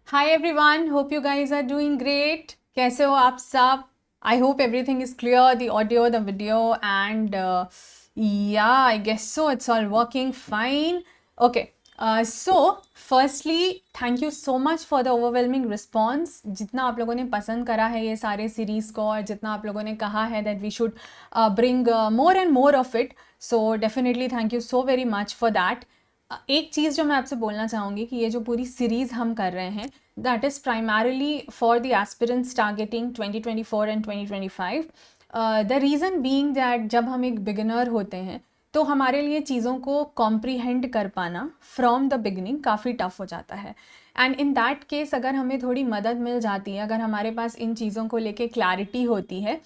Hi everyone, hope you guys are doing great. कैसे हो आप सब? I hope everything is clear, the audio, the video, and yeah, I guess so. It's all working fine. Okay, so firstly, thank you so much for the overwhelming response. जितना आप लोगों ने पसंद करा है ये सारे सीरीज़ को और जितना आप लोगों ने कहा है that we should bring more and more of it. So definitely thank you so very much for that. एक चीज़ जो मैं आपसे बोलना चाहूँगी कि ये जो पूरी सीरीज़ हम कर रहे हैं that is primarily for the aspirants targeting 2024 and 2025। The reason being that जब हम एक बिगिनर होते हैं तो हमारे लिए चीज़ों को कॉम्प्रीहेंड कर पाना फ्रॉम द बिगनिंग काफ़ी टफ हो जाता है। एंड इन दैट केस अगर हमें थोड़ी मदद मिल जाती है, अगर हमारे पास इन चीज़ों को लेके क्लैरिटी होती है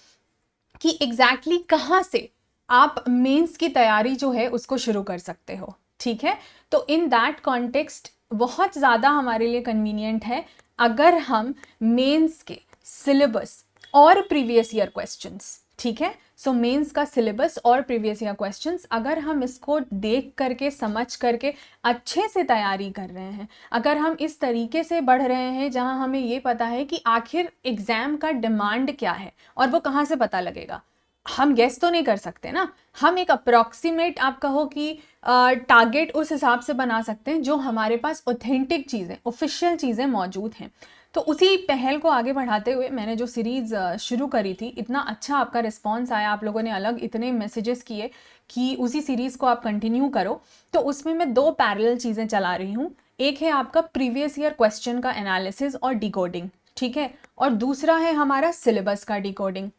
कि एग्जैक्टली कहाँ से आप मेंस की तैयारी जो है उसको शुरू कर सकते हो, ठीक है। तो इन दैट कॉन्टेक्स्ट बहुत ज़्यादा हमारे लिए कन्वीनियंट है अगर हम मेंस के सिलेबस और प्रीवियस ईयर क्वेश्चंस, ठीक है। सो मेंस का सिलेबस और प्रीवियस ईयर क्वेश्चंस अगर हम इसको देख करके समझ करके अच्छे से तैयारी कर रहे हैं, अगर हम इस तरीके से बढ़ रहे हैं जहां हमें ये पता है कि आखिर एग्जाम का डिमांड क्या है और वो कहाँ से पता लगेगा, हम गेस तो नहीं कर सकते ना, हम एक अप्रॉक्सीमेट आप कहो कि टारगेट उस हिसाब से बना सकते हैं जो हमारे पास ऑथेंटिक चीज़ें, ऑफिशियल चीज़ें मौजूद हैं। तो उसी पहल को आगे बढ़ाते हुए मैंने जो सीरीज़ शुरू करी थी, इतना अच्छा आपका रिस्पांस आया, आप लोगों ने अलग इतने मैसेजेस किए कि उसी सीरीज़ को आप कंटिन्यू करो। तो उसमें मैं दो पैरेलल चीज़ें चला रही हूँ। एक है आपका प्रीवियस ईयर क्वेश्चन का एनालिसिस और डिकोडिंग, ठीक है, और दूसरा है हमारा सिलेबस का डिकोडिंग।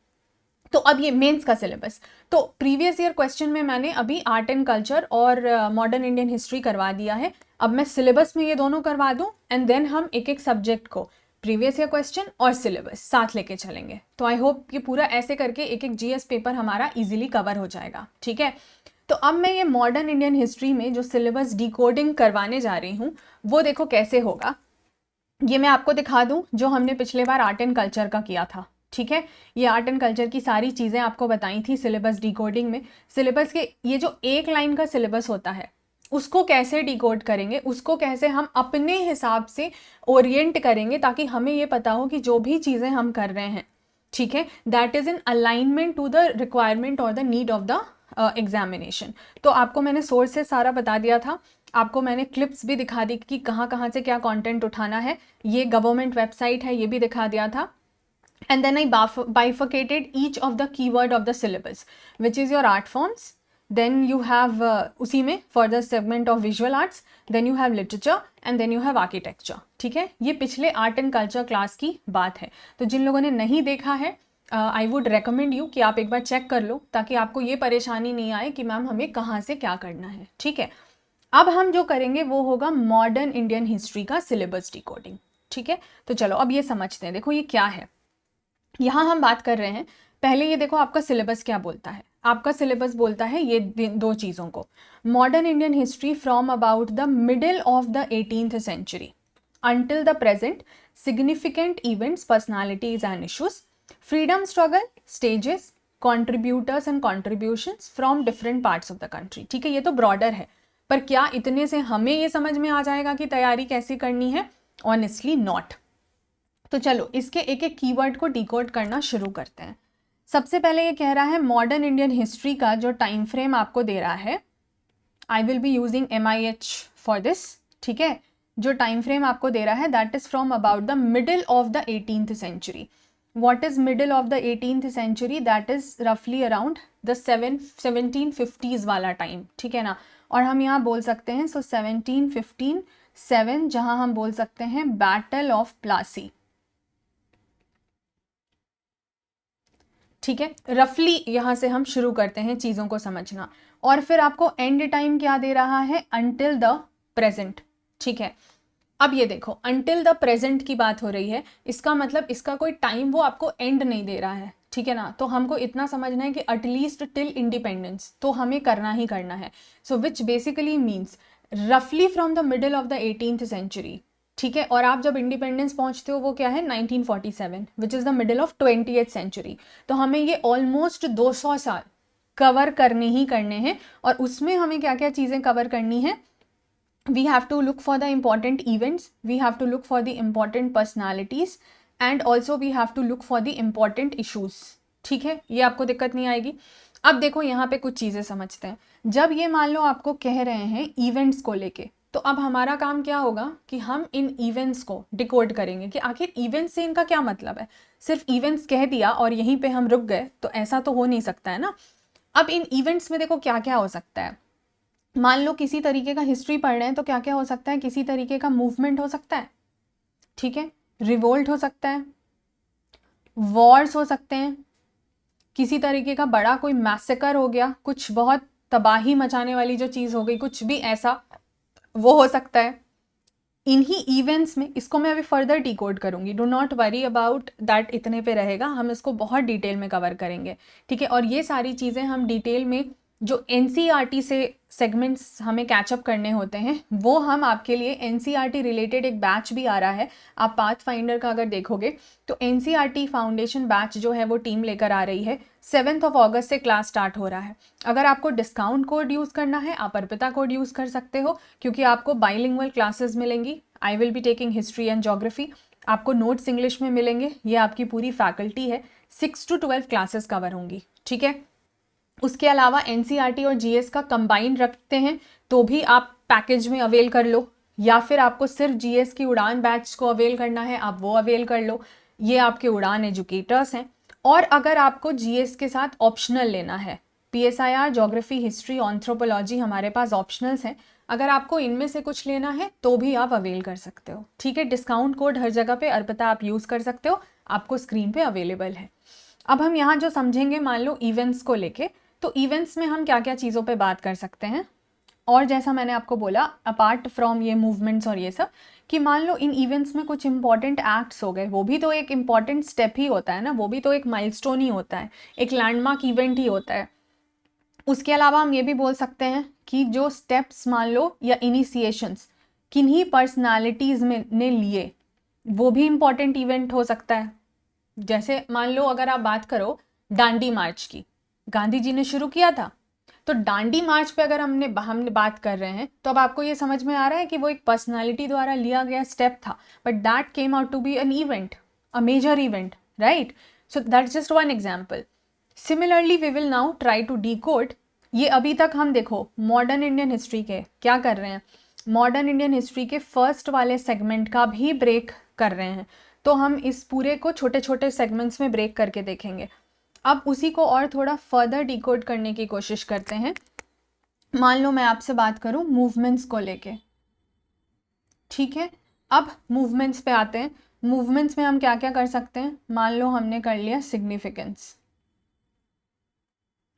तो अब ये मेंस का सिलेबस, तो प्रीवियस ईयर क्वेश्चन में मैंने अभी आर्ट एंड कल्चर और मॉडर्न इंडियन हिस्ट्री करवा दिया है। अब मैं सिलेबस में ये दोनों करवा दूं एंड देन हम एक एक सब्जेक्ट को प्रीवियस ईयर क्वेश्चन और सिलेबस साथ लेके चलेंगे। तो आई होप ये पूरा ऐसे करके एक एक जीएस पेपर हमारा इजीली कवर हो जाएगा, ठीक है। तो अब मैं ये मॉडर्न इंडियन हिस्ट्री में जो सिलेबस डिकोडिंग करवाने जा रही हूँ वो देखो कैसे होगा। ये मैं आपको दिखा दूं जो हमने पिछले बार आर्ट एंड कल्चर का किया था, ठीक है। ये आर्ट एंड कल्चर की सारी चीज़ें आपको बताई थी सिलेबस डिकोडिंग में। सिलेबस के ये जो एक लाइन का सिलेबस होता है उसको कैसे डिकोड करेंगे, उसको कैसे हम अपने हिसाब से ओरिएंट करेंगे ताकि हमें ये पता हो कि जो भी चीज़ें हम कर रहे हैं, ठीक है, that is in alignment to the requirement और the need of the examination. तो आपको मैंने सोर्स से सारा बता दिया था, आपको मैंने क्लिप्स भी दिखा दी कि कहाँ कहाँ से क्या कंटेंट उठाना है, ये गवर्नमेंट वेबसाइट है ये भी दिखा दिया था। And then I bifurcated each of the keyword of the syllabus which is your art forms, then you have उसी में for the segment of visual arts, then you have literature and then you have architecture, ठीक है। ये पिछले art and culture class की बात है। तो जिन लोगों ने नहीं देखा है आई वुड रेकमेंड यू कि आप एक बार चेक कर लो ताकि आपको ये परेशानी नहीं आए कि मैम हमें कहाँ से क्या करना है, ठीक है। अब हम जो करेंगे वो होगा मॉडर्न इंडियन हिस्ट्री का सिलेबस डिकोडिंग, ठीक है। तो चलो अब ये समझते हैं, देखो ये क्या है। यहाँ हम बात कर रहे हैं, पहले ये देखो आपका सिलेबस क्या बोलता है। आपका सिलेबस बोलता है ये दो चीज़ों को, modern Indian history from about the middle of the 18th century until the present, significant events, personalities and issues, freedom struggle, stages, contributors and contributions from different parts of the country, ठीक है। ये तो broader है, पर क्या इतने से हमें ये समझ में आ जाएगा कि तैयारी कैसी करनी है? Honestly not. तो चलो इसके एक एक कीवर्ड को डिकोड करना शुरू करते हैं। सबसे पहले ये कह रहा है मॉडर्न इंडियन हिस्ट्री का जो टाइम फ्रेम आपको दे रहा है, I will be using MIH for this, ठीक है। जो टाइम फ्रेम आपको दे रहा है that is from about the middle of the 18th century. What is middle of the 18th century? That is रफली अराउंड द 1750s वाला time, ठीक है ना। और हम यहाँ बोल सकते हैं 1757 जहाँ हम बोल सकते हैं बैटल ऑफ प्लासी, ठीक है। रफली यहाँ से हम शुरू करते हैं चीज़ों को समझना। और फिर आपको एंड टाइम क्या दे रहा है? अंटिल द प्रेजेंट, ठीक है। अब ये देखो अंटिल द प्रेजेंट की बात हो रही है, इसका मतलब इसका कोई टाइम वो आपको एंड नहीं दे रहा है, ठीक है ना। तो हमको इतना समझना है कि एटलीस्ट टिल इंडिपेंडेंस तो हमें करना ही करना है। सो विच बेसिकली मीन्स रफली from the middle of the 18th century, ठीक है। और आप जब इंडिपेंडेंस पहुंचते हो वो क्या है? 1947, which is the middle of 20th century. तो हमें ये ऑलमोस्ट 200 साल कवर करने ही करने हैं। और उसमें हमें क्या क्या चीज़ें कवर करनी है? we have to look for the important events, we have to look for the important personalities, and also we have to look for the important issues. ठीक है, ये आपको दिक्कत नहीं आएगी. अब देखो यहाँ पे कुछ चीज़ें समझते हैं. जब ये मान लो आपको कह रहे हैं इवेंट्स को लेके, तो अब हमारा काम क्या होगा कि हम इन इवेंट्स को डिकोड करेंगे कि आखिर इवेंट्स से इनका क्या मतलब है. सिर्फ इवेंट्स कह दिया और यहीं पे हम रुक गए तो ऐसा तो हो नहीं सकता है ना. अब इन इवेंट्स में देखो क्या क्या हो सकता है. मान लो किसी तरीके का हिस्ट्री पढ़ रहे हैं तो क्या क्या हो सकता है, किसी तरीके का मूवमेंट हो सकता है, ठीक है, रिवोल्ट हो सकता है, वॉर्स हो सकते हैं, किसी तरीके का बड़ा कोई मैसेकर हो गया, कुछ बहुत तबाही मचाने वाली जो चीज़ हो गई, कुछ भी ऐसा वो हो सकता है. इन्हीं इवेंट्स में, इसको मैं अभी फर्दर डिकोड करूंगी, do not worry about that, इतने पे रहेगा, हम इसको बहुत डिटेल में कवर करेंगे, ठीक है. और ये सारी चीज़ें हम डिटेल में जो एनसीईआरटी से सेगमेंट्स हमें कैचअप करने होते हैं वो हम आपके लिए, एनसीईआरटी रिलेटेड एक बैच भी आ रहा है, आप पाथफाइंडर का अगर देखोगे तो एनसीईआरटी फाउंडेशन बैच जो है वो टीम लेकर आ रही है. 7 अगस्त से क्लास स्टार्ट हो रहा है. अगर आपको डिस्काउंट कोड यूज़ करना है आप अर्पिता कोड यूज़ कर सकते हो, क्योंकि आपको बाइलिंगुअल क्लासेस मिलेंगी. आई will be taking history and geography, आपको नोट्स इंग्लिश में मिलेंगे, ये आपकी पूरी फैकल्टी है. 6 to 12 क्लासेस कवर होंगी, ठीक है. उसके अलावा एनसीईआरटी और जीएस का कंबाइन रखते हैं तो भी आप पैकेज में अवेल कर लो, या फिर आपको सिर्फ जीएस की उड़ान बैच को अवेल करना है आप वो अवेल कर लो, ये आपके उड़ान एजुकेटर्स हैं. और अगर आपको जीएस के साथ ऑप्शनल लेना है, पीएसआईआर, ज्योग्राफी, हिस्ट्री, एंथ्रोपोलॉजी हमारे पास ऑप्शनल्स हैं, अगर आपको इनमें से कुछ लेना है तो भी आप अवेल कर सकते हो, ठीक है. डिस्काउंट कोड हर जगह पे अर्पिता आप यूज़ कर सकते हो, आपको स्क्रीन पे अवेलेबल है. अब हम यहाँ जो समझेंगे, मान लो इवेंट्स को लेके, तो इवेंट्स में हम क्या क्या चीज़ों पे बात कर सकते हैं. और जैसा मैंने आपको बोला, अपार्ट फ्रॉम ये मूवमेंट्स और ये सब, कि मान लो इन इवेंट्स में कुछ इंपॉर्टेंट एक्ट्स हो गए, वो भी तो एक इंपॉर्टेंट स्टेप ही होता है ना, वो भी तो एक माइलस्टोन ही होता है, एक लैंडमार्क इवेंट ही होता है. उसके अलावा हम ये भी बोल सकते हैं कि जो स्टेप्स मान लो या इनिशिएशंस किन्हीं पर्सनालिटीज़ में ने लिए, वो भी इंपॉर्टेंट इवेंट हो सकता है. जैसे मान लो अगर आप बात करो डांडी मार्च की, गांधी जी ने शुरू किया था, तो डांडी मार्च पे अगर हमने बात कर रहे हैं तो अब आपको ये समझ में आ रहा है कि वो एक पर्सनालिटी द्वारा लिया गया स्टेप था, but that came out to be an event, a major event, right. So that's just one example. Similarly we will now try to decode. ये अभी तक हम देखो मॉडर्न इंडियन हिस्ट्री के क्या कर रहे हैं, मॉडर्न इंडियन हिस्ट्री के फर्स्ट वाले सेगमेंट का भी ब्रेक कर रहे हैं, तो हम इस पूरे को छोटे छोटे सेगमेंट्स में ब्रेक करके देखेंगे. अब उसी को और थोड़ा फर्दर डिकोड करने की कोशिश करते हैं. मान लो मैं आपसे बात करूं मूवमेंट्स को लेके, ठीक है. अब मूवमेंट्स पे आते हैं. मूवमेंट्स में हम क्या क्या कर सकते हैं, मान लो हमने कर लिया सिग्निफिकेंस.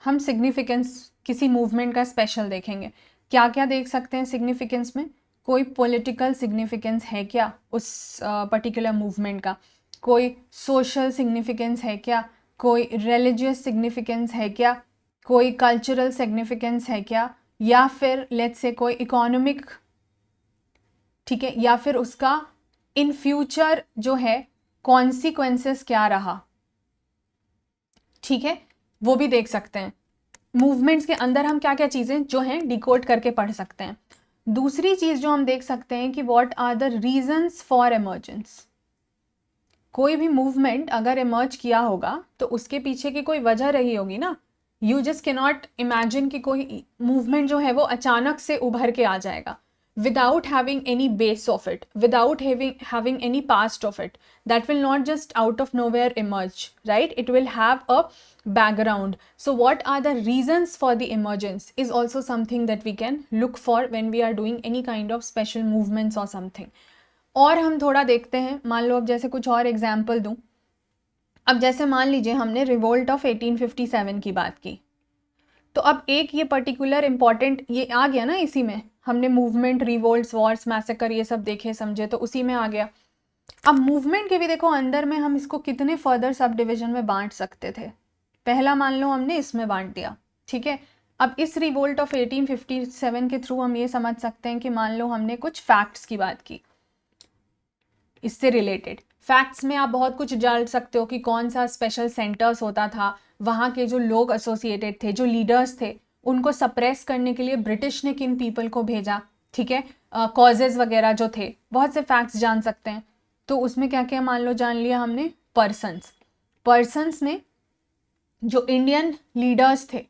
हम सिग्निफिकेंस किसी मूवमेंट का स्पेशल देखेंगे. क्या क्या देख सकते हैं सिग्निफिकेंस में, कोई पॉलिटिकल सिग्निफिकेंस है क्या उस पर्टिकुलर मूवमेंट का, कोई सोशल सिग्निफिकेंस है क्या, कोई रिलीजियस सिग्निफिकेंस है क्या, कोई कल्चरल सिग्निफिकेंस है क्या, या फिर लेट्स से कोई इकोनॉमिक, ठीक है, या फिर उसका इन फ्यूचर जो है कॉन्सिक्वेंसेस क्या रहा, ठीक है, वो भी देख सकते हैं. मूवमेंट्स के अंदर हम क्या क्या चीज़ें जो हैं डिकोड करके पढ़ सकते हैं. दूसरी चीज़ जो हम देख सकते हैं कि what are the reasons for emergence. कोई भी मूवमेंट अगर इमर्ज किया होगा तो उसके पीछे की कोई वजह रही होगी ना. You just can not imagine कि कोई मूवमेंट जो है वो अचानक से उभर के आ जाएगा without having any base of it, without having any past of it. That will not just out of nowhere emerge, right? It will have a background. So what are the reasons for the emergence is also something that we can look for when we are doing any kind of special movements or something. और हम थोड़ा देखते हैं, मान लो अब जैसे कुछ और एग्जाम्पल दूं. अब जैसे मान लीजिए हमने रिवोल्ट ऑफ 1857 की बात की, तो अब एक ये पर्टिकुलर इंपॉर्टेंट ये आ गया ना, इसी में हमने मूवमेंट, रिवोल्ट्स, वॉर्स, मैसेकर ये सब देखे समझे, तो उसी में आ गया. अब मूवमेंट के भी देखो अंदर में हम इसको कितने फर्दर सब डिविजन में बांट सकते थे. पहला मान लो हमने इसमें बांट दिया, ठीक है. अब इस रिवोल्ट ऑफ 1857 के थ्रू हम ये समझ सकते हैं कि मान लो हमने कुछ फैक्ट्स की बात की, इससे रिलेटेड फैक्ट्स में आप बहुत कुछ जान सकते हो कि कौन सा स्पेशल सेंटर्स होता था, वहाँ के जो लोग एसोसिएटेड थे, जो लीडर्स थे, उनको सप्रेस करने के लिए ब्रिटिश ने किन पीपल को भेजा, ठीक है. कॉजेज वगैरह जो थे, बहुत से फैक्ट्स जान सकते हैं। तो उसमें क्या क्या मान लो जान लिया हमने, पर्सन्स में जो इंडियन लीडर्स थे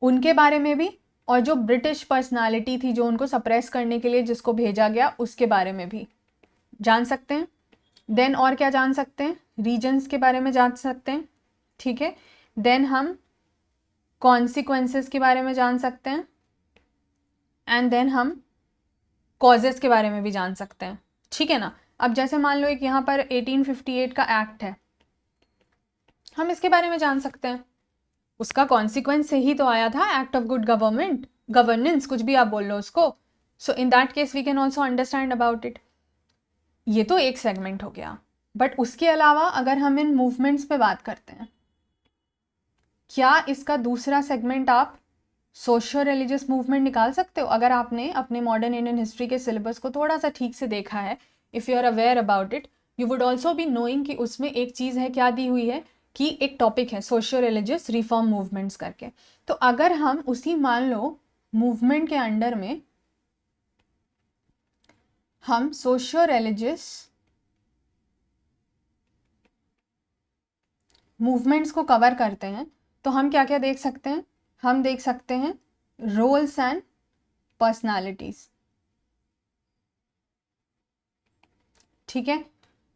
उनके बारे में भी, और जो ब्रिटिश पर्सनालिटी थी जो उनको सप्रेस करने के लिए जिसको भेजा गया उसके बारे में भी जान सकते हैं। देन और क्या जान सकते हैं, रीजन्स के बारे में जान सकते हैं, ठीक है। देन हम कॉन्सिक्वेंसेस के बारे में जान सकते हैं, एंड देन हम कॉजेस के बारे में भी जान सकते हैं, ठीक है ना। अब जैसे मान लो एक यहाँ पर 1858 का एक्ट है, हम इसके बारे में जान सकते हैं, उसका कॉन्सिक्वेंस से ही तो आया था, एक्ट ऑफ गुड गवर्नेंस, कुछ भी आप बोल लो उसको। So in that case we can also understand about it. ये तो एक सेगमेंट हो गया, बट उसके अलावा अगर हम इन मूवमेंट्स पे बात करते हैं, क्या इसका दूसरा सेगमेंट आप सोशो रिलीजियस मूवमेंट निकाल सकते हो? अगर आपने अपने मॉडर्न इंडियन हिस्ट्री के सिलेबस को थोड़ा सा ठीक से देखा है, if you are aware about it, you would also be knowing कि उसमें एक चीज़ है, क्या दी हुई है कि एक टॉपिक है सोशो रिलीजियस रिफॉर्म मूवमेंट्स करके। तो अगर हम उसी मान लो मूवमेंट के अंडर में हम सोशो रिलीजियस मूवमेंट्स को कवर करते हैं, तो हम क्या क्या देख सकते हैं, हम देख सकते हैं रोल्स एंड पर्सनालिटीज, ठीक है।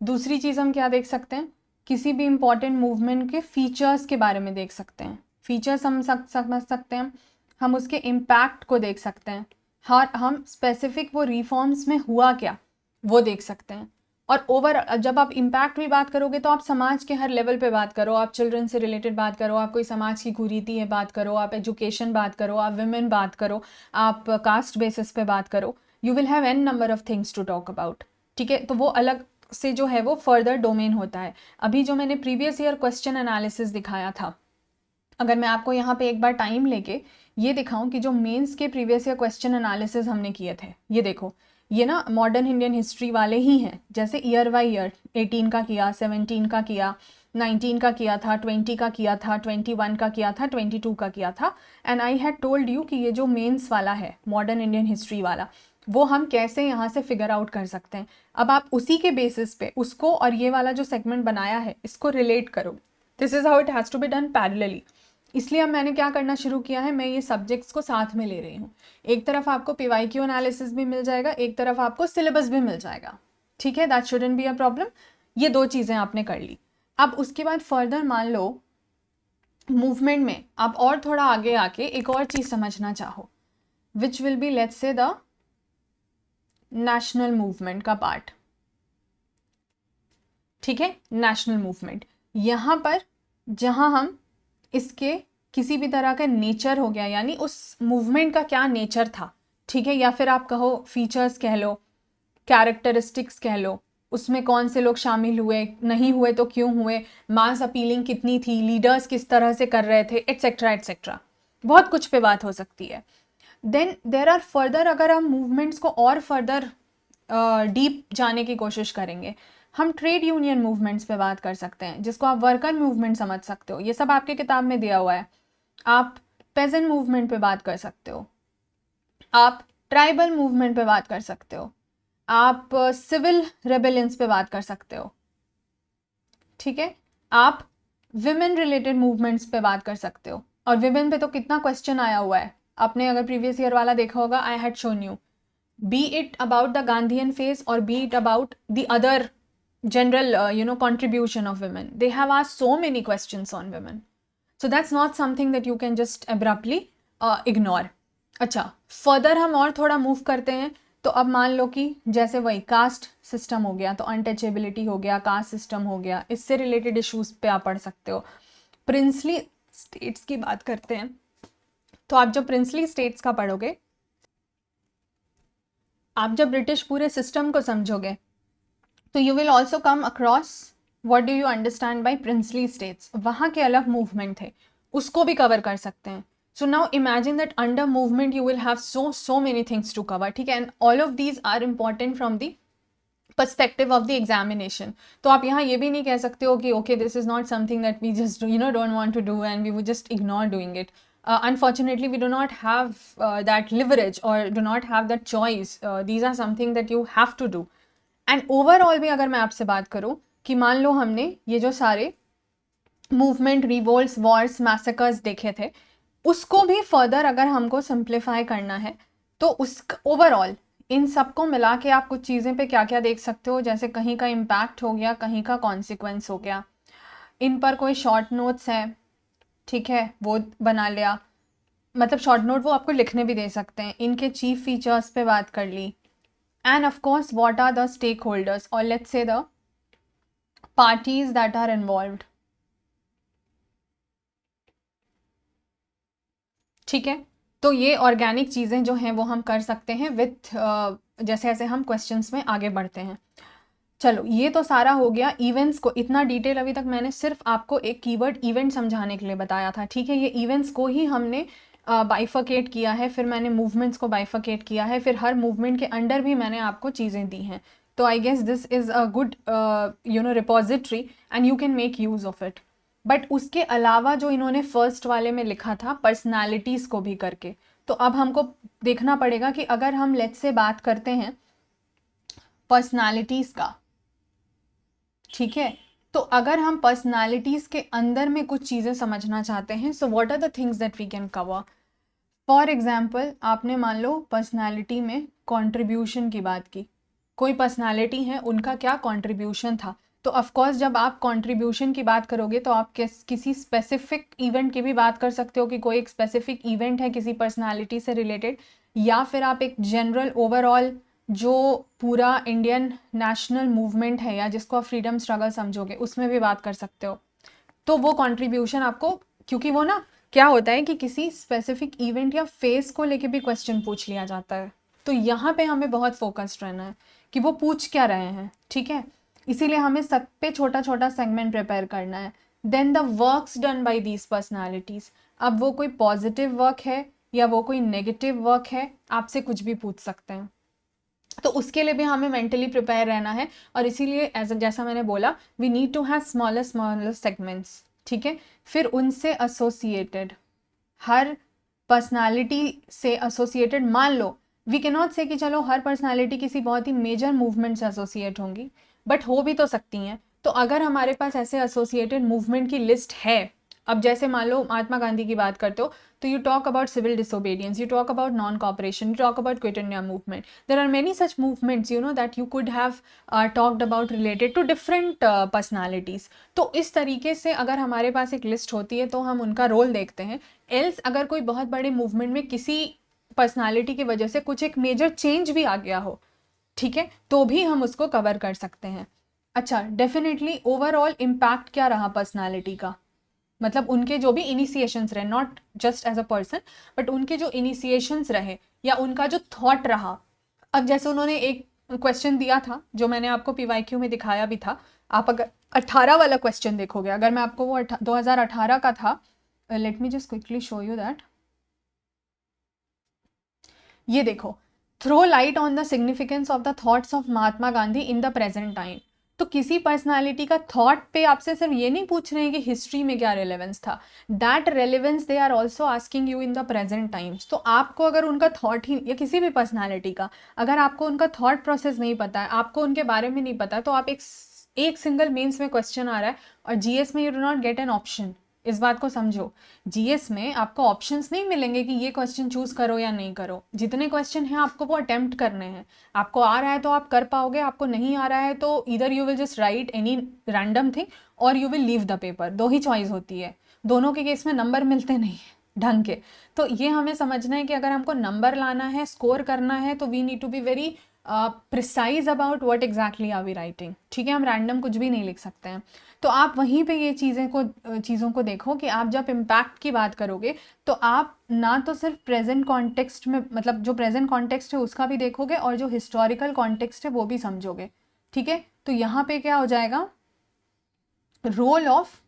दूसरी चीज़ हम क्या देख सकते हैं, किसी भी इंपॉर्टेंट मूवमेंट के फीचर्स के बारे में देख सकते हैं, फीचर्स हम समझ सकते हैं, हम उसके इम्पैक्ट को देख सकते हैं, हम स्पेसिफिक वो रिफॉर्म्स में हुआ क्या वो देख सकते हैं। और ओवर जब आप इम्पैक्ट भी बात करोगे तो आप समाज के हर लेवल पे बात करो, आप चिल्ड्रन से रिलेटेड बात करो, आप कोई समाज की कुरीति है बात करो, आप एजुकेशन बात करो, आप विमेन बात करो, आप कास्ट बेसिस पे बात करो, you will have an number of things to talk about, ठीक है। तो वो अलग से जो है वो फर्दर डोमेन होता है। अभी जो मैंने प्रीवियस ईयर क्वेश्चन एनालिसिस दिखाया था, अगर मैं आपको यहाँ पे एक बार टाइम लेके ये दिखाऊं कि जो मेंस के प्रीवियस ईयर क्वेश्चन एनालिसिस हमने किए थे, ये देखो, ये ना मॉडर्न इंडियन हिस्ट्री वाले ही हैं, जैसे ईयर बाय ईयर 18 का किया, 17 का किया, 19 का किया था, 20 का किया था, 21 का किया था, 22 का किया था। And I had told you कि ये जो मेंस वाला है मॉडर्न इंडियन हिस्ट्री वाला, वो हम कैसे यहाँ से फिगर आउट कर सकते हैं। अब आप उसी के बेसिस पे उसको और ये वाला जो सेगमेंट बनाया है इसको रिलेट करो। This is how it has to be done parallelly. इसलिए अब मैंने क्या करना शुरू किया है, मैं ये सब्जेक्ट्स को साथ में ले रही हूँ। एक तरफ आपको PYQ एनालिसिस भी मिल जाएगा, एक तरफ आपको सिलेबस भी मिल जाएगा, ठीक है। That shouldn't be a problem. ये दो चीज़ें आपने कर ली। अब उसके बाद फर्दर मान लो मूवमेंट में आप और थोड़ा आगे आके एक और चीज़ समझना चाहो, which will be let's say the national movement का पार्ट, ठीक है। नेशनल मूवमेंट, यहाँ पर जहाँ हम इसके किसी भी तरह का नेचर हो गया, यानी उस मूवमेंट का क्या नेचर था, ठीक है, या फिर आप कहो फीचर्स कह लो, कैरेक्टरिस्टिक्स कह लो, उसमें कौन से लोग शामिल हुए, नहीं हुए तो क्यों हुए, मास अपीलिंग कितनी थी, लीडर्स किस तरह से कर रहे थे, एट्सेट्रा एट्सेट्रा, बहुत कुछ पे बात हो सकती है। देन देर आर फर्दर, अगर हम मूवमेंट्स को और फर्दर डीप जाने की कोशिश करेंगे, हम ट्रेड यूनियन मूवमेंट्स पे बात कर सकते हैं, जिसको आप वर्कर मूवमेंट समझ सकते हो, ये सब आपके किताब में दिया हुआ है। आप पेजेंट मूवमेंट पे बात कर सकते हो, आप ट्राइबल मूवमेंट पे बात कर सकते हो, आप सिविल रेबेलियंस पे बात कर सकते हो, ठीक है। आप विमेन रिलेटेड मूवमेंट्स पे बात कर सकते हो, और विमेन पे तो कितना क्वेश्चन आया हुआ है, आपने अगर प्रीवियस ईयर वाला देखा होगा, I had shown you, be it about the Gandhian phase or be it about the other general contribution of women, they have asked so many questions on women, so that's not something that you can just abruptly ignore. अच्छा, further हम और थोड़ा move करते हैं, तो अब मान लो कि जैसे वही कास्ट सिस्टम हो गया, तो अनटचेबिलिटी हो गया, कास्ट सिस्टम हो गया, इससे रिलेटेड इश्यूज पे आप पढ़ सकते हो। प्रिंसली स्टेट्स की बात करते हैं, तो आप जब प्रिंसली स्टेट्स का पढ़ोगे, आप जब ब्रिटिश पूरे सिस्टम को समझोगे, तो you will also come across what do you understand by princely states, वहाँ के अलग मूवमेंट थे, उसको भी कवर कर सकते हैं। So now imagine that under movement you will have so many things to cover, ठीक है। And all of these are important from the perspective of the examination. तो आप यहाँ ये भी नहीं कह सकते हो कि okay this is not something that we just don't want to do and we would just ignore doing it. unfortunately we do not have that leverage or do not have that choice. These are something that you have to do. And overall भी अगर मैं आपसे बात करूँ कि मान लो हमने ये जो सारे मूवमेंट, रिवोल्ट्स, वॉर्स, मैसेकर्स देखे थे, उसको भी फर्दर अगर हमको सिंप्लीफाई करना है तो उस ओवरऑल इन सबको मिला के आप कुछ चीज़ें पे क्या क्या देख सकते हो, जैसे कहीं का इम्पैक्ट हो गया, कहीं का कॉन्सिक्वेंस हो गया, इन पर कोई शॉर्ट नोट्स है, ठीक है, वो बना लिया, मतलब शॉर्ट नोट वो आपको लिखने भी दे सकते हैं, इनके चीफ फीचर्स पे बात कर ली, and of course what are the stakeholders और let's say the parties that are involved, ठीक है। तो ये ऑर्गेनिक चीज़ें जो हैं वो हम कर सकते हैं विथ जैसे जैसे हम क्वेश्चंस में आगे बढ़ते हैं। चलो ये तो सारा हो गया इवेंट्स को, इतना डिटेल अभी तक मैंने सिर्फ आपको एक कीवर्ड इवेंट समझाने के लिए बताया था, ठीक है। ये इवेंट्स को ही हमने बाइफर्केट किया है, फिर मैंने मूवमेंट्स को बाइफर्केट किया है, फिर हर मूवमेंट के अंडर भी मैंने आपको चीज़ें दी हैं। तो I guess this is a good repository and you can make use of it. But उसके अलावा जो इन्होंने फर्स्ट वाले में लिखा था पर्सनालिटीज़ को भी करके, तो अब हमको देखना पड़ेगा कि अगर हम लेट्स से बात करते हैं पर्सनालिटीज़ का, ठीक है, तो अगर हम पर्सनालिटीज़ के अंदर में कुछ चीज़ें समझना चाहते हैं, so what are the things that we can cover. For example आपने मान लो पर्सनालिटी में कंट्रीब्यूशन की बात की, कोई पर्सनालिटी है उनका क्या कंट्रीब्यूशन था, तो ऑफकोर्स जब आप कंट्रीब्यूशन की बात करोगे तो आप किसी स्पेसिफिक इवेंट की भी बात कर सकते हो कि कोई एक स्पेसिफिक इवेंट है किसी पर्सनालिटी से रिलेटेड, या फिर आप एक जनरल ओवरऑल जो पूरा इंडियन नेशनल मूवमेंट है या जिसको आप फ्रीडम स्ट्रगल समझोगे उसमें भी बात कर सकते हो। तो वो कंट्रीब्यूशन आपको, क्योंकि वो ना क्या होता है कि किसी स्पेसिफिक इवेंट या फेस को लेके भी क्वेश्चन पूछ लिया जाता है, तो यहाँ पे हमें बहुत फोकस्ड रहना है कि वो पूछ क्या रहे हैं, ठीक है। इसीलिए हमें सब पे छोटा छोटा सेगमेंट प्रिपेयर करना है। Then the works done by these personalities, अब वो कोई पॉजिटिव वर्क है या वो कोई नेगेटिव वर्क है, आपसे कुछ भी पूछ सकते हैं, तो उसके लिए भी हमें मेंटली प्रिपेयर रहना है। और इसीलिए जैसा मैंने बोला we need to have smaller smaller segments, ठीक है। फिर उनसे एसोसिएटेड हर पर्सनालिटी से एसोसिएटेड, मान लो वी कैन नॉट से कि चलो हर पर्सनालिटी किसी बहुत ही मेजर मूवमेंट से एसोसिएट होंगी, बट हो भी तो सकती हैं। तो अगर हमारे पास ऐसे एसोसिएटेड मूवमेंट की लिस्ट है, अब जैसे मान लो महात्मा गांधी की बात करते हो तो you talk about civil disobedience, you talk about non cooperation, you talk about quit India movement, there are many such movements you know that you could have talked about related to different personalities. तो इस तरीके से अगर हमारे पास एक list होती है तो हम उनका रोल देखते हैं। एल्स अगर कोई बहुत बड़े मूवमेंट में किसी पर्सनालिटी की वजह से कुछ एक मेजर चेंज भी आ गया हो, ठीक है, तो भी हम उसको कवर कर सकते हैं। अच्छा, डेफिनेटली ओवरऑल इम्पैक्ट क्या रहा पर्सनालिटी का, मतलब उनके जो भी इनिशिएशंस रहे, not just as a person but उनके जो इनिशिएशंस रहे या उनका जो थॉट रहा। अब जैसे उन्होंने एक क्वेश्चन दिया था जो मैंने आपको पीवाईक्यू में दिखाया भी था, आप अगर 18 वाला क्वेश्चन देखोगे, अगर मैं आपको वो 2018 का था, let me just quickly show you that, ये देखो, throw light on the significance of the thoughts of Mahatma Gandhi in the present time. तो किसी पर्सनालिटी का थॉट पे आपसे सिर्फ ये नहीं पूछ रहे हैं कि हिस्ट्री में क्या रेलेवेंस था, that relevance they are also asking you in the present times. तो आपको अगर उनका थॉट ही, या किसी भी पर्सनालिटी का अगर आपको उनका थॉट प्रोसेस नहीं पता है, आपको उनके बारे में नहीं पता, तो आप एक सिंगल मेंस में क्वेश्चन आ रहा है और जीएस में you do not get an option. इस बात को समझो, जीएस में आपको ऑप्शंस नहीं मिलेंगे कि ये क्वेश्चन चूज करो या नहीं करो, जितने क्वेश्चन हैं आपको वो अटेम्प्ट करने हैं। आपको आ रहा है तो आप कर पाओगे, आपको नहीं आ रहा है तो इधर you will just write any random thing और you will leave the paper, दो ही चॉइस होती है। दोनों के केस में नंबर मिलते नहीं ढंग के। तो ये हमें समझना है कि अगर हमको नंबर लाना है, स्कोर करना है, तो we need to be very precise about what exactly are we writing, ठीक है। हम रैंडम कुछ भी नहीं लिख सकते हैं। तो आप वहीं पे ये चीज़ों को देखो कि आप जब इम्पैक्ट की बात करोगे तो आप ना तो सिर्फ प्रेजेंट कॉन्टेक्स्ट में, मतलब जो प्रेजेंट कॉन्टेक्स्ट है उसका भी देखोगे और जो हिस्टोरिकल कॉन्टेक्स्ट है वो भी समझोगे, ठीक है। तो यहाँ पे क्या हो जाएगा, रोल ऑफ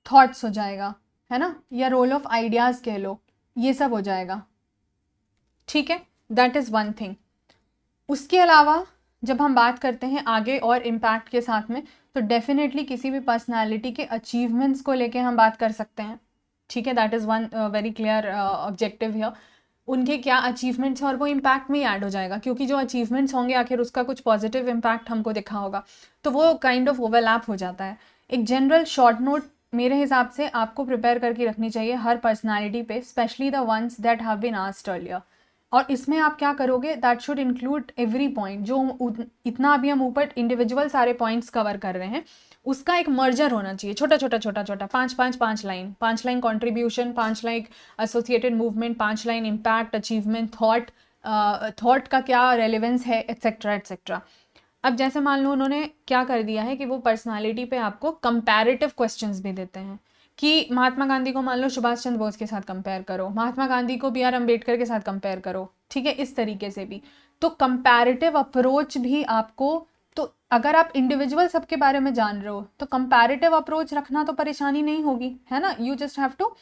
थॉट्स हो जाएगा, है ना, या रोल ऑफ आइडियाज़ कह लो, ये सब हो जाएगा, ठीक है। That is one thing. उसके अलावा जब हम बात करते हैं आगे और इम्पैक्ट के साथ में, तो डेफिनेटली किसी भी पर्सनालिटी के अचीवमेंट्स को लेके हम बात कर सकते हैं, ठीक है। That is one very clear objective here. उनके क्या अचीवमेंट्स हैं और वो इम्पैक्ट में ही ऐड हो जाएगा, क्योंकि जो अचीवमेंट्स होंगे आखिर उसका कुछ पॉजिटिव इम्पैक्ट हमको दिखा होगा, तो वो काइंड ऑफ ओवरलैप हो जाता है। एक जनरल शॉर्ट नोट मेरे हिसाब से आपको प्रिपेयर करके रखनी चाहिए हर पर्सनालिटी पे, specially the ones that have been asked earlier. और इसमें आप क्या करोगे, that should include every point, जो इतना अभी हम ऊपर इंडिविजुअल सारे पॉइंट्स कवर कर रहे हैं, उसका एक मर्जर होना चाहिए, छोटा छोटा छोटा छोटा, 5 line, 5 line contribution, 5 line associated movement, 5 line impact, achievement, thought का क्या रेलिवेंस है, एट्सेट्रा एट्सेट्रा। अब जैसे मान लो उन्होंने क्या कर दिया है कि वो पर्सनालिटी पे आपको कंपैरेटिव क्वेश्चंस भी देते हैं, कि महात्मा गांधी को मान लो सुभाष चंद्र बोस के साथ कंपेयर करो, महात्मा गांधी को बी आर अम्बेडकर के साथ कंपेयर करो, ठीक है, इस तरीके से भी। तो कंपैरेटिव अप्रोच भी आपको, तो अगर आप इंडिविजुअल सबके बारे में जान रहे हो तो कंपैरेटिव अप्रोच रखना तो परेशानी नहीं होगी, है ना। You just have to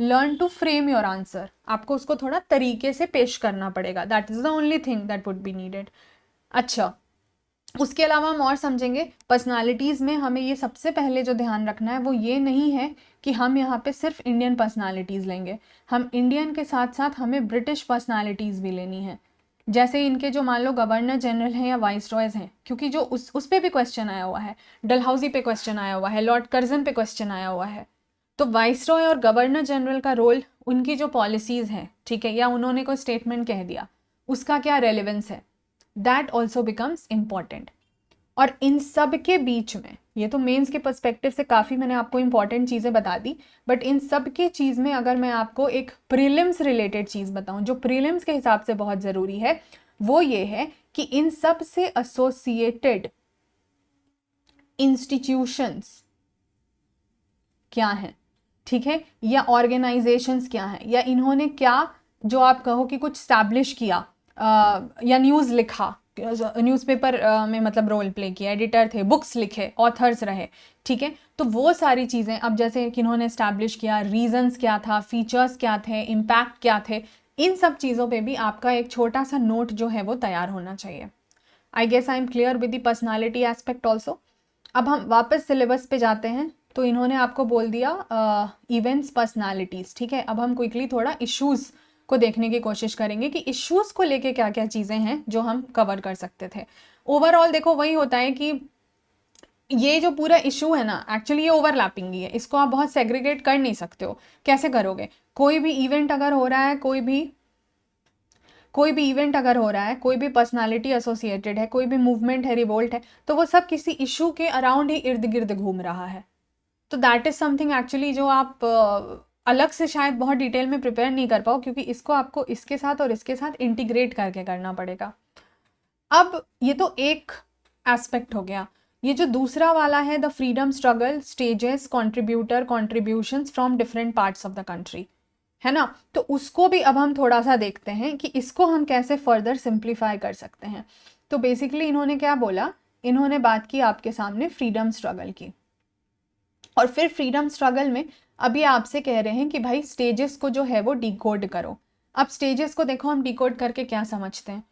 learn to frame your answer, आपको उसको थोड़ा तरीके से पेश करना पड़ेगा, that is the only thing that would be needed. अच्छा, उसके अलावा हम और समझेंगे पर्सनालिटीज़ में हमें ये सबसे पहले जो ध्यान रखना है वो ये नहीं है कि हम यहाँ पे सिर्फ इंडियन पर्सनालिटीज़ लेंगे, हम इंडियन के साथ साथ हमें ब्रिटिश पर्सनालिटीज़ भी लेनी है। जैसे इनके जो मान लो गवर्नर जनरल हैं या वाइस रॉयज़ हैं, क्योंकि जो उस पर भी क्वेश्चन आया हुआ है, डलहौजी पे क्वेश्चन आया हुआ है, लॉर्ड कर्जन पे क्वेश्चन आया हुआ है। तो वाइस रॉय और गवर्नर जनरल का रोल, उनकी जो पॉलिसीज़ हैं, ठीक है, या उन्होंने कोई स्टेटमेंट कह दिया, उसका क्या रेलिवेंस है, दैट ऑल्सो बिकम्स इम्पॉर्टेंट। और इन सब के बीच में, ये तो मेंस के पर्सपेक्टिव से काफ़ी मैंने आपको इंपॉर्टेंट चीज़ें बता दी, बट इन सब के चीज़ में अगर मैं आपको एक प्रीलिम्स रिलेटेड चीज़ बताऊं जो प्रीलिम्स के हिसाब से बहुत ज़रूरी है, वो ये है कि इन सब से एसोसिएटेड इंस्टीट्यूशंस क्या हैं, ठीक है, या ऑर्गेनाइजेशंस क्या हैं, या इन्होंने क्या, जो आप कहो कि कुछ स्टैब्लिश किया, या न्यूज़ लिखा, न्यूज़पेपर में मतलब रोल प्ले किया, एडिटर थे, बुक्स लिखे, ऑथर्स रहे, ठीक है, तो वो सारी चीज़ें, अब जैसे किन्होंने स्टैब्लिश किया, रीजंस क्या था, फीचर्स क्या थे, इम्पैक्ट क्या थे, इन सब चीज़ों पे भी आपका एक छोटा सा नोट जो है वो तैयार होना चाहिए। I guess I am clear with the personality aspect also. अब हम वापस सिलेबस पे जाते हैं, तो इन्होंने आपको बोल दिया इवेंट्स, पर्सनालिटीज़, ठीक है। अब हम क्विकली थोड़ा इश्यूज़ को देखने की कोशिश करेंगे कि इश्यूज़ को लेके क्या क्या चीज़ें हैं जो हम कवर कर सकते थे। ओवरऑल देखो वही होता है कि ये जो पूरा इशू है ना, एक्चुअली ये ओवरलैपिंग ही है, इसको आप बहुत सेग्रीगेट कर नहीं सकते हो। कैसे करोगे, कोई भी इवेंट अगर हो रहा है, कोई भी इवेंट अगर हो रहा है, कोई भी पर्सनालिटी एसोसिएटेड है, कोई भी मूवमेंट है, रिवोल्ट है, तो वो सब किसी इशू के अराउंड ही इर्द गिर्द घूम रहा है। तो दैट इज़ समथिंग एक्चुअली जो आप अलग से शायद बहुत डिटेल में प्रिपेयर नहीं कर पाओ, क्योंकि इसको आपको इसके साथ और इसके साथ इंटीग्रेट करके करना पड़ेगा। अब ये तो एक एस्पेक्ट हो गया। ये जो दूसरा वाला है, the freedom struggle stages, contributor contributions from different parts of the country, है ना, तो उसको भी अब हम थोड़ा सा देखते हैं कि इसको हम कैसे फर्दर सिंप्लीफाई कर सकते हैं। तो बेसिकली इन्होंने क्या बोला, इन्होंने बात की आपके सामने फ्रीडम स्ट्रगल की, और फिर फ्रीडम स्ट्रगल में अभी आपसे कह रहे हैं कि भाई स्टेजेस को जो है वो डिकोड करो। अब स्टेजेस को देखो हम डिकोड करके क्या समझते हैं।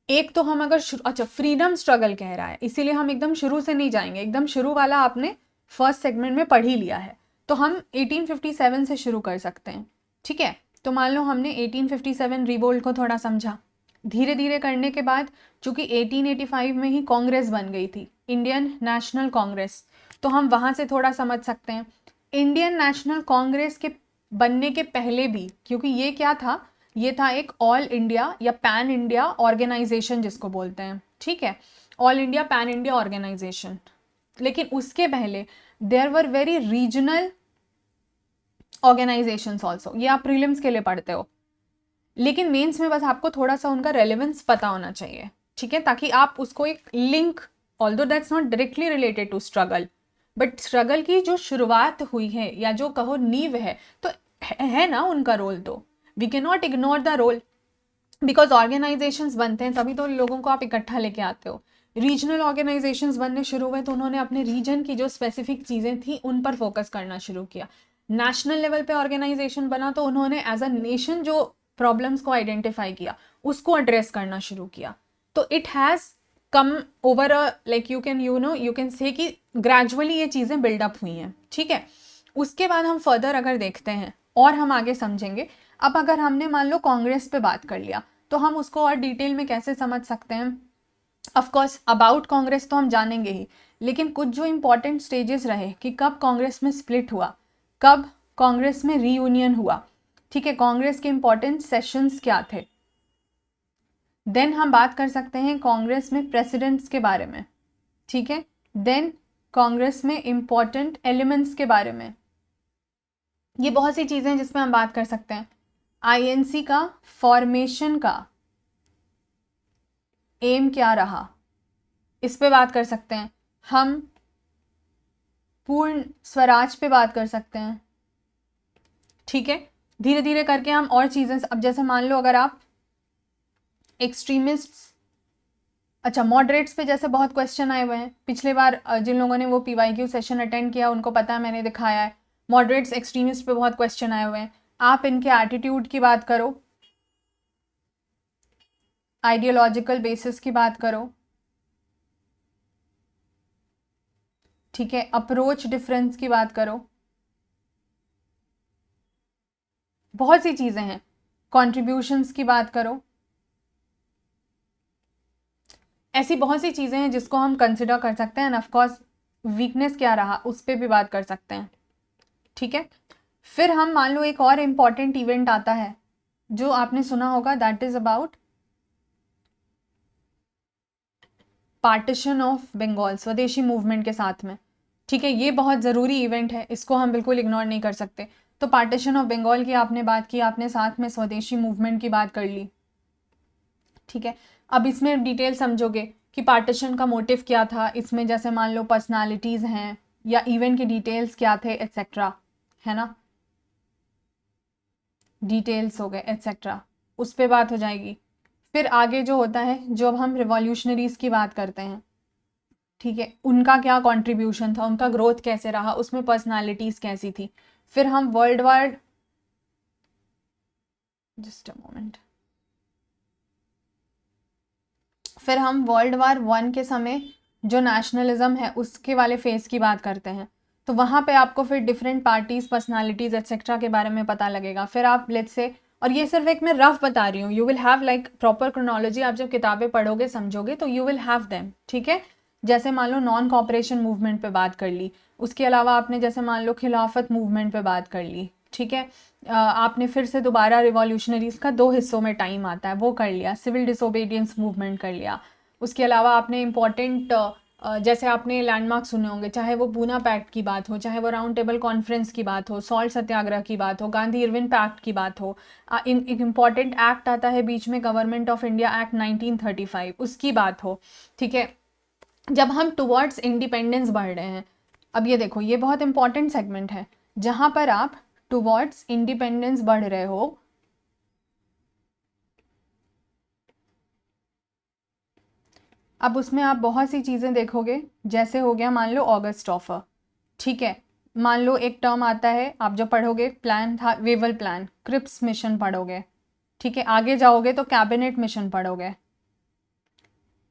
एक तो हम अगर अच्छा, फ्रीडम स्ट्रगल कह रहा है, इसीलिए हम एकदम शुरू से नहीं जाएंगे, एकदम शुरू वाला आपने फर्स्ट सेगमेंट में पढ़ ही लिया है, तो हम 1857 से शुरू कर सकते हैं, ठीक है। तो मान लो हमने 1857 रिवोल्ट को थोड़ा समझा, धीरे धीरे करने के बाद चूंकि 1885 में ही कांग्रेस बन गई थी, इंडियन नेशनल कांग्रेस, तो हम वहाँ से थोड़ा समझ सकते हैं। इंडियन नेशनल कांग्रेस के बनने के पहले भी, क्योंकि ये क्या था, ये था एक ऑल इंडिया या पैन इंडिया ऑर्गेनाइजेशन जिसको बोलते हैं, ठीक है, all India pan India organisation. लेकिन उसके पहले there were very regional organisations also, ये आप प्रीलिम्स के लिए पढ़ते हो, लेकिन मेंस में बस आपको थोड़ा सा उनका रेलेवेंस पता होना चाहिए, ठीक है, ताकि आप उसको एक link, although that's not directly related to struggle, but struggle की जो शुरुआत हुई है या जो कहो नींव है, तो है ना उनका रोल, तो we can not ignore the role, because organisations बनते हैं तभी तो लोगों को आप इकट्ठा लेके आते हो। रीजनल ऑर्गेनाइजेशंस बनने शुरू हुए तो उन्होंने अपने रीजन की जो स्पेसिफिक चीज़ें थी उन पर फोकस करना शुरू किया। नेशनल लेवल पे ऑर्गेनाइजेशन बना तो उन्होंने एज अ नेशन जो प्रॉब्लम्स को आइडेंटिफाई किया उसको एड्रेस करना शुरू किया। तो it has come over like you can say कि ग्रेजुअली ये चीज़ें बिल्डअप हुई हैं, ठीक है। उसके बाद हम फर्दर अगर देखते हैं और हम आगे समझेंगे। अब अगर हमने मान लो कांग्रेस पे बात कर लिया तो हम उसको और डिटेल में कैसे समझ सकते हैं। ऑफ कोर्स अबाउट कांग्रेस तो हम जानेंगे ही, लेकिन कुछ जो इंपॉर्टेंट स्टेजेस रहे कि कब कांग्रेस में स्प्लिट हुआ, कब कांग्रेस में रीयूनियन हुआ, ठीक है, कांग्रेस के इंपॉर्टेंट सेशंस क्या थे। देन हम बात कर सकते हैं कांग्रेस में प्रेसिडेंट्स के बारे में, ठीक है। देन कांग्रेस में इंपॉर्टेंट एलिमेंट्स के बारे में, ये बहुत सी चीज़ें हैं जिसमें हम बात कर सकते हैं। आईएनसी का फॉर्मेशन का एम क्या रहा, इस पे बात कर सकते हैं। हम पूर्ण स्वराज पे बात कर सकते हैं, ठीक है। धीरे धीरे करके हम और चीज़ें, अब जैसे मान लो अगर आप एक्सट्रीमिस्ट्स, अच्छा मॉडरेट्स पे जैसे बहुत क्वेश्चन आए हुए हैं पिछले बार, जिन लोगों ने वो पीवाईक्यू सेशन अटेंड किया उनको पता है, मैंने दिखाया है मॉडरेट्स एक्सट्रीमिस्ट पे बहुत क्वेश्चन आए हुए हैं। आप इनके एटीट्यूड की बात करो, आइडियोलॉजिकल बेसिस की बात करो, ठीक है, अप्रोच डिफरेंस की बात करो, बहुत सी चीज़ें हैं, कॉन्ट्रीब्यूशंस की बात करो, ऐसी बहुत सी चीज़ें हैं जिसको हम कंसिडर कर सकते हैं। एंड ऑफकोर्स वीकनेस क्या रहा उस पर भी बात कर सकते हैं, ठीक है। फिर हम मान लो एक और इम्पॉर्टेंट इवेंट आता है जो आपने सुना होगा, that is about partition of Bengal, Swadeshi movement के साथ में, ठीक है। ये बहुत ज़रूरी इवेंट है, इसको हम बिल्कुल इग्नोर नहीं कर सकते। तो पार्टीशन ऑफ बंगाल की आपने बात की, आपने साथ में स्वदेशी मूवमेंट की बात कर ली, ठीक है। अब इसमें डिटेल समझोगे कि पार्टीशन का मोटिव क्या था, इसमें जैसे मान लो पर्सनालिटीज़ हैं या इवेंट के डिटेल्स क्या थे एट्सेट्रा, है ना, डिटेल्स हो गए एट्सेट्रा, उस पर बात हो जाएगी। फिर आगे जो होता है, जो अब हम रिवॉल्यूशनरीज की बात करते हैं, ठीक है, उनका क्या कंट्रीब्यूशन था, उनका ग्रोथ कैसे रहा, उसमें पर्सनालिटीज कैसी थी। फिर हम world war, just a moment, फिर हम वर्ल्ड वार 1 के समय जो नेशनलिज्म है उसके वाले फेज की बात करते हैं। तो वहाँ पे आपको फिर डिफरेंट पार्टीज, पर्सनालिटीज एक्सेट्रा के बारे में पता लगेगा। फिर आप लेट्स से, और ये सिर्फ एक मैं रफ बता रही हूँ, you will have like proper chronology, आप जब किताबें पढ़ोगे समझोगे तो यू विल हैव देम, ठीक है। जैसे मान लो नॉन कॉपरेशन मूवमेंट पे बात कर ली, उसके अलावा आपने जैसे मान लो खिलाफत मूवमेंट पे बात कर ली, ठीक है। आपने फिर से दोबारा रिवॉल्यूशनरीज का 2 हिस्सों में टाइम आता है वो कर लिया, सिविल डिसोबीडियंस मूवमेंट कर लिया। उसके अलावा आपने इम्पॉर्टेंट जैसे आपने लैंडमार्क सुने होंगे, चाहे वो पूना पैक्ट की बात हो, चाहे वो राउंड टेबल कॉन्फ्रेंस की बात हो, सॉल्ट सत्याग्रह की बात हो, गांधी इरविन पैक्ट की बात हो। एक इम्पॉर्टेंट एक्ट आता है बीच में, गवर्नमेंट ऑफ इंडिया एक्ट 1935, उसकी बात हो, ठीक है। जब हम टुवर्ड्स इंडिपेंडेंस बढ़ रहे हैं, अब ये देखो ये बहुत इंपॉर्टेंट सेगमेंट है, जहां पर आप टुवर्ड्स इंडिपेंडेंस बढ़ रहे हो, अब उसमें आप बहुत सी चीज़ें देखोगे। जैसे हो गया मान लो ऑगस्ट ऑफर, ठीक है। मान लो एक टर्म आता है, आप जब पढ़ोगे प्लान था वेवल प्लान, क्रिप्स मिशन पढ़ोगे, ठीक है। आगे जाओगे तो कैबिनेट मिशन पढ़ोगे,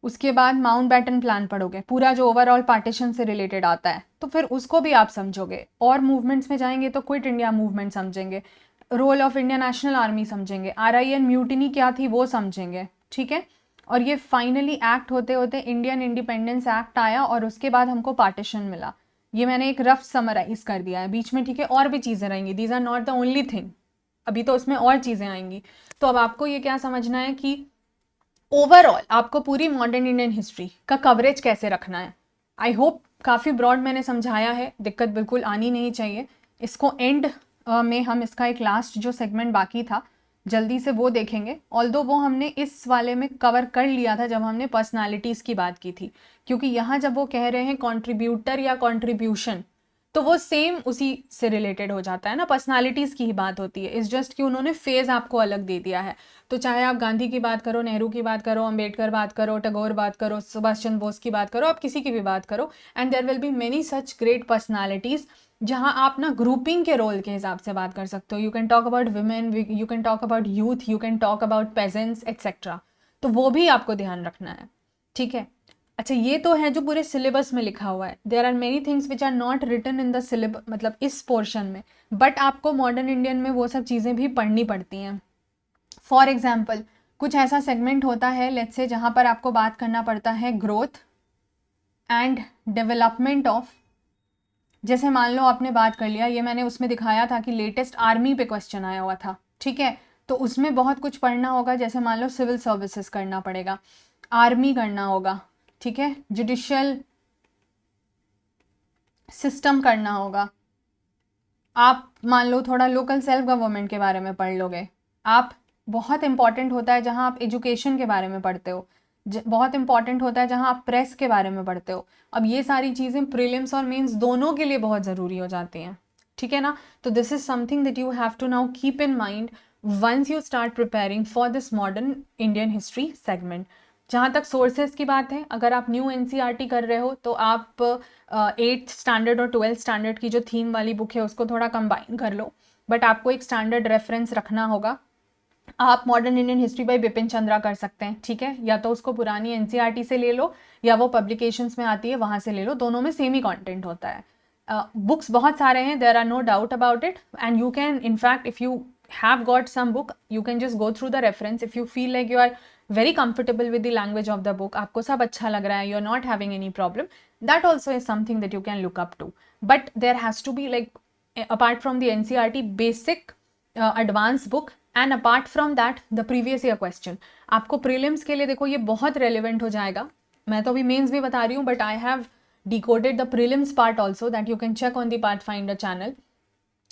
उसके बाद माउंट बैटन प्लान पढ़ोगे, पूरा जो ओवरऑल पार्टीशन से रिलेटेड आता है, तो फिर उसको भी आप समझोगे। और मूवमेंट्स में जाएंगे तो क्विट इंडिया मूवमेंट समझेंगे, role of Indian national army समझेंगे, RIN म्यूटिनी क्या थी वो समझेंगे, ठीक है। और ये फाइनली एक्ट होते होते इंडियन इंडिपेंडेंस एक्ट आया और उसके बाद हमको पार्टीशन मिला। ये मैंने एक रफ समराइज कर दिया है बीच में, ठीक है। और भी चीज़ें रहेंगी, these are not the only thing, अभी तो उसमें और चीज़ें आएंगी। तो अब आपको ये क्या समझना है कि ओवरऑल आपको पूरी मॉडर्न इंडियन हिस्ट्री का कवरेज कैसे रखना है। आई होप काफ़ी ब्रॉड मैंने समझाया है, दिक्कत बिल्कुल आनी नहीं चाहिए। इसको एंड में हम इसका एक लास्ट जो सेगमेंट बाकी था जल्दी से वो देखेंगे, ऑल्दो वो हमने इस वाले में कवर कर लिया था जब हमने पर्सनालिटीज़ की बात की थी। क्योंकि यहाँ जब वो कह रहे हैं कॉन्ट्रीब्यूटर या कॉन्ट्रीब्यूशन, तो वो सेम उसी से रिलेटेड हो जाता है ना, पर्सनालिटीज़ की ही बात होती है। इस जस्ट कि उन्होंने फेज़ आपको अलग दे दिया है। तो चाहे आप गांधी की बात करो, नेहरू की बात करो, अंबेडकर बात करो, टैगोर बात करो, सुभाष चंद्र बोस की बात करो, आप किसी की भी बात करो, and there will be many such great personalities जहाँ आप ना ग्रुपिंग के रोल के हिसाब से बात कर सकते हो। You can talk about women, you can talk about youth, you can talk about pageants etcetera. तो वो भी आपको ध्यान रखना है, ठीक है। अच्छा ये तो है जो पूरे सिलेबस में लिखा हुआ है, there are many things which are not written in the syllabus, मतलब इस पोर्शन में, बट आपको मॉडर्न इंडियन में वो सब चीज़ें भी पढ़नी पड़ती हैं। फॉर एग्जाम्पल कुछ ऐसा सेगमेंट होता है लेट्स से जहाँ पर आपको बात करना पड़ता है ग्रोथ एंड डेवलपमेंट ऑफ, जैसे मान लो आपने बात कर लिया, ये मैंने उसमें दिखाया था कि लेटेस्ट आर्मी पे क्वेश्चन आया हुआ था, ठीक है, तो उसमें बहुत कुछ पढ़ना होगा, जैसे मान लो सिविल सर्विसेज करना पड़ेगा, आर्मी करना होगा, ठीक है, जुडिशियल सिस्टम करना होगा, आप मान लो थोड़ा लोकल सेल्फ गवर्नमेंट के बारे में पढ़ लोगे, आप बहुत इंपॉर्टेंट होता है जहाँ आप एजुकेशन के बारे में पढ़ते हो, बहुत इंपॉर्टेंट होता है जहाँ आप प्रेस के बारे में पढ़ते हो। अब ये सारी चीज़ें प्रीलिम्स और मेंस दोनों के लिए बहुत ज़रूरी हो जाती हैं, ठीक है ना। तो this is something that you have to now keep in mind once you start preparing for this modern Indian history segment. जहाँ तक सोर्सेज की बात है, अगर आप न्यू एनसीईआरटी कर रहे हो तो आप 8th स्टैंडर्ड और 12th स्टैंडर्ड की जो थीम वाली बुक है उसको थोड़ा कंबाइन कर लो, बट आपको एक स्टैंडर्ड रेफरेंस रखना होगा। आप modern Indian history by Bipin Chandra कर सकते हैं, ठीक है, या तो उसको पुरानी एनसीईआरटी से ले लो या वो पब्लिकेशंस में आती है वहाँ से ले लो, दोनों में सेम ही कंटेंट होता है। बुक्स बहुत सारे हैं, there are no doubt about it, and you can in fact if you have got some book you can just go through the reference if you feel like you are very comfortable with the language of the book, आपको सब अच्छा लग रहा है, you are not having any problem, that also is something that you can look up to, but there has to be like apart from the NCERT basic advanced book and apart from that the previous year question। आपको prelims के लिए देखो ये बहुत relevant हो जाएगा, मैं तो अभी मेंस भी बता रही हूँ, but I have decoded the prelims part also that you can check on the Pathfinder channel,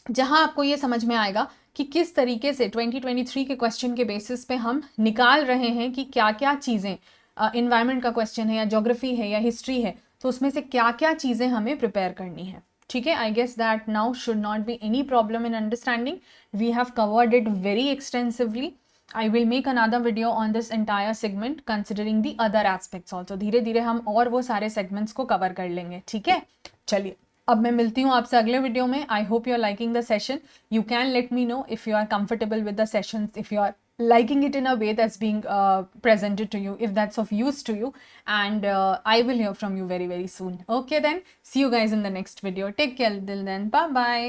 जहां आपको ये समझ में आएगा कि किस तरीके से 2023 के क्वेश्चन के बेसिस पे हम निकाल रहे हैं कि क्या क्या चीज़ें, इन्वायरमेंट का क्वेश्चन है या ज्योग्राफी है या हिस्ट्री है, तो उसमें से क्या क्या चीज़ें हमें प्रिपेयर करनी है, ठीक है। I guess that now should not be any problem in understanding, we have covered it very extensively. I will make another video on this entire segment considering the other aspects also, धीरे धीरे हम और वो सारे segments को cover कर लेंगे, ठीक है। चलिए अब मैं मिलती हूँ आपसे अगले वीडियो में। I hope you are liking the session, you can let me know if you are comfortable with the sessions, if you are liking it in a way that's being presented to you, if that's of use to you, and I will hear from you very very soon. Okay then, see you guys in the next video. Take care till then, bye bye.